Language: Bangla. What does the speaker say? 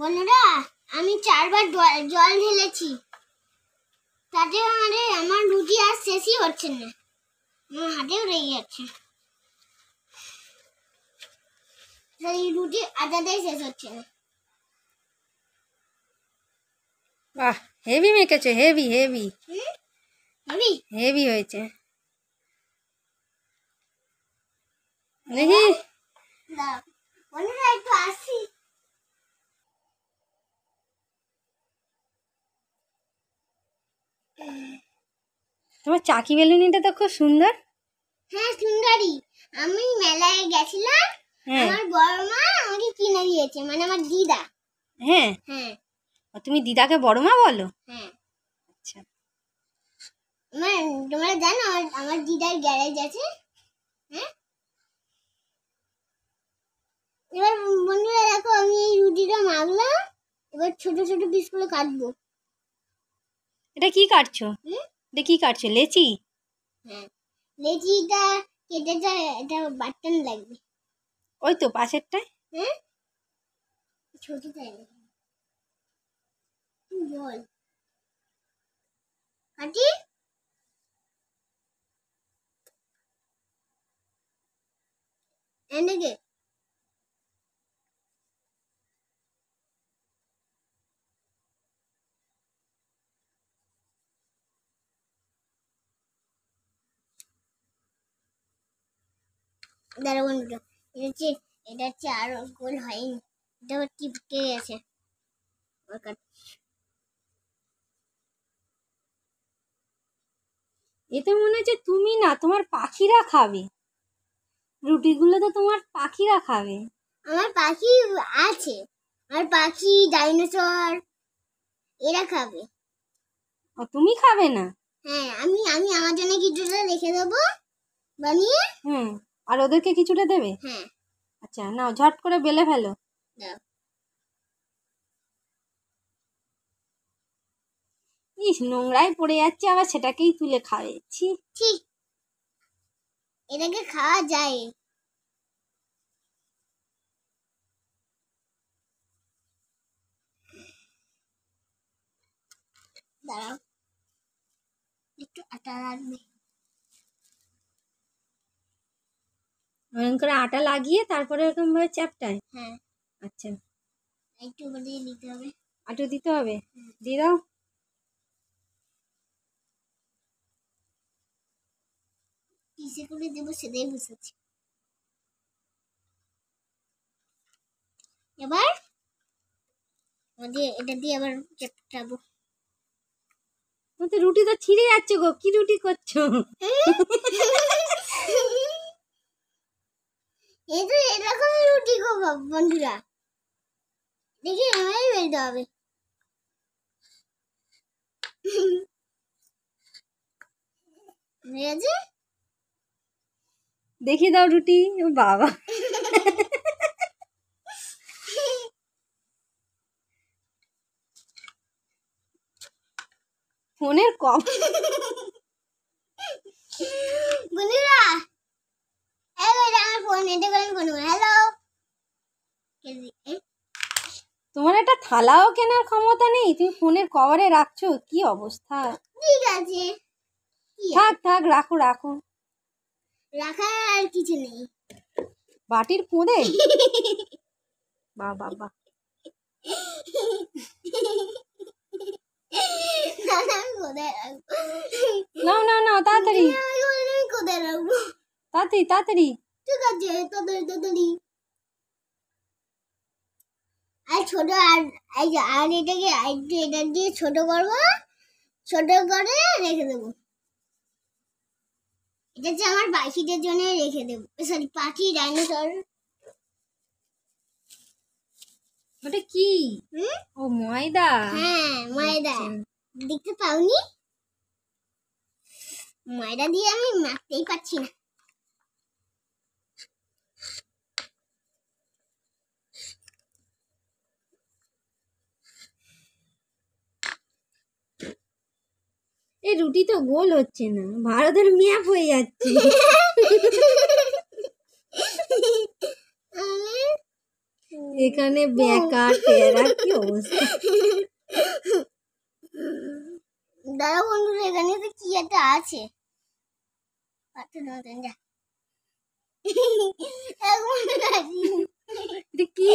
বন্ধুরা, আমি 4বার জল ঢেলেছি, তাতে আমার রুটি আর শেষই হচ্ছে না, আমার হাতেও লেগে যাচ্ছে। এই রুটি আদাটাই শেষ হচ্ছে না। বাহ, হেভি মেখেছে, হেভি হেভি হেভি হেভি হয়েছে। দেখি বন্ধুরা, একটু আসি। তোমার চাকি বেলুনিটা তো খুব সুন্দর। হ্যাঁ, সুন্দরী। আমি মেলায় গেছিলাম, আমার বড় মা আমাকে কিনে দিয়েছে, মানে আমার দিদা। হ্যাঁ হ্যাঁ, তুমি দিদাকে বড় মা বলো? হ্যাঁ। আচ্ছা, তোমরা জানো আমার দিদার গ্যারেজ আছে। হ্যাঁ, এবার বন্ধুরা দেখো, আমি এই রুটিটা মাখলাম, এবার ছোট ছোট পিস করে কাটবো। এটা কি কাটছো? এটা কি কাটছো? লেচি? হ্যাঁ, লেচিটা কেটে এটা বাটন লাগবে। ওই তো পাশেরটায়। হ্যাঁ, ছোটটাই বল কাটি। এনেকে দাঁড়া বন্ধুরা, এটা হচ্ছে আর গোল হয়নি, এটা টিপকে গেছে। এতে মনে হচ্ছে তুমি না, তোমার পাখিরা খাবে রুটিগুলো, তো তোমার পাখিরা খাবে। আমার পাখি আছে, আমার পাখি, ডাইনোসর এরা খাবে। ও, তুমি খাবে না? হ্যাঁ, আমি আমি আমার জন্য কিছুটা রেখে দেবো বানিয়ে। আর ওদেরকে কিছুটা দেবে? হ্যাঁ। আচ্ছা, নাও ঝট করে বেলে ফেলো। ইস, নোংরায় পড়ে যাচ্ছে, আবার সেটাকেই তুলে খাবে। ছি, এটাকে খাওয়া যায়। দাঁড়াও, একটু আটা লাগবে। এরকম করে আটা লাগিয়ে তারপরে এরকম ভাবে চ্যাপটায়? হ্যাঁ। আচ্ছা, একটু দিয়ে দিতে হবে। আটা দিতে হবে? দিয়ে দাও। কিসে করে দেবো সেটাই বুঝেছি। এবার এটা দিয়ে আবার চ্যাপটাবো। রুটি তো ছিঁড়ে যাচ্ছে গো, কি রুটি করছো? এই তো এরকমই রুটি গো বন্ধুরা, দেখি আমারই বেলতে হবে। দেখি দাও রুটি। ও বাবা, ফোনের কম। বন্ধুরা, আমার ফোন, এটা করে ফোন। হ্যালো, তোমার একটা থালাও কেনার ক্ষমতা নেই, তুমি ফোনের কভারে রাখছো, কি অবস্থা। ঠিক আছে, থাক থাক, রাখো রাখো, রাখার আর কিছু নেই। বাটির খুঁড়ে। বাহ বাহ বাহ, নাও নাও নাও, তাড়াতাড়ি কোথায় রাখবো? তাড়াতাড়ি তাড়াতাড়ি। ঠিক আছে, তাড়াতাড়ি। আর ছোট, আর এটাকে এটা দিয়ে ছোট করবো, ছোট করে রেখে দেবো। এটা হচ্ছে আমার পাখিদের জন্য রেখে দেবো। সরি, পাখি, ডাইনোসর। ওটা কি? ও, ময়দা। হ্যাঁ, ময়দা। দেখতে পাওনি? ময়দা দিয়ে আমি মাখতেই পারছি না। এই রুটি তো গোল হচ্ছে না, ভারতের ম্যাপ হয়ে যাচ্ছে। এখানে বেঁকা টেরা কি অবস্থা। দাদা বন্ধুরা এখানে তো কি একটা আছে পাথর মতন যা এটা কি